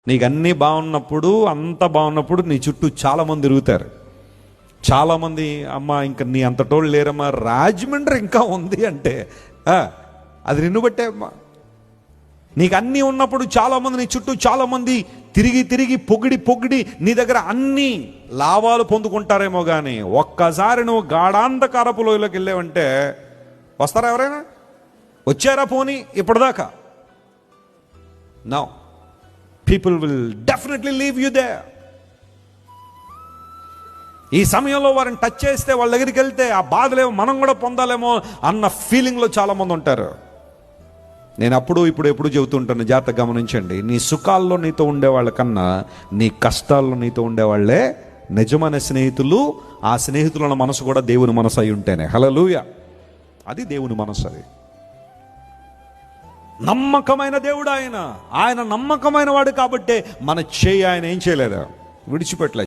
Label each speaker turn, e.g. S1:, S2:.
S1: నీకు అన్నీ బాగున్నప్పుడు, అంత బాగున్నప్పుడు నీ చుట్టూ చాలామంది తిరుగుతారు. చాలామంది అమ్మ ఇంకా నీ అంతటోళ్ళు లేరమ్మా, రాజమండ్రి ఇంకా ఉంది అంటే అది నిన్ను బట్టే అమ్మా. నీకు అన్నీ ఉన్నప్పుడు చాలామంది నీ చుట్టూ చాలామంది తిరిగి తిరిగి పొగిడి నీ దగ్గర అన్ని లాభాలు పొందుకుంటారేమో కానీ ఒక్కసారి నువ్వు గాఢాంధకారపు లోయలోకి వెళ్ళావంటే వస్తారా ఎవరైనా? వచ్చారా పోనీ ఇప్పటిదాకా? No, people will definitely leave you there. ఈ సమయంలో వారిని టచ్ చేస్తే, వాళ్ళ దగ్గరికి వెళ్తే ఆ బాధలేమో మనం కూడా పొందాలేమో అన్న ఫీలింగ్లో చాలామంది ఉంటారు. నేను ఎప్పుడు చెబుతుంటాను, జాగ్రత్తగా గమనించండి. నీ సుఖాల్లో నీతో ఉండేవాళ్ళ కన్నా నీ కష్టాల్లో నీతో ఉండేవాళ్లే నిజమైన స్నేహితులు. ఆ స్నేహితుల మనసు కూడా దేవుని మనసు అయి ఉంటేనే. హల్లెలూయా, అది దేవుని మనసు. అది నమ్మకమైన దేవుడు ఆయన నమ్మకమైన వాడు కాబట్టే మన చేయి ఆయన ఏం చేయలేదు, విడిచిపెట్టలేదు.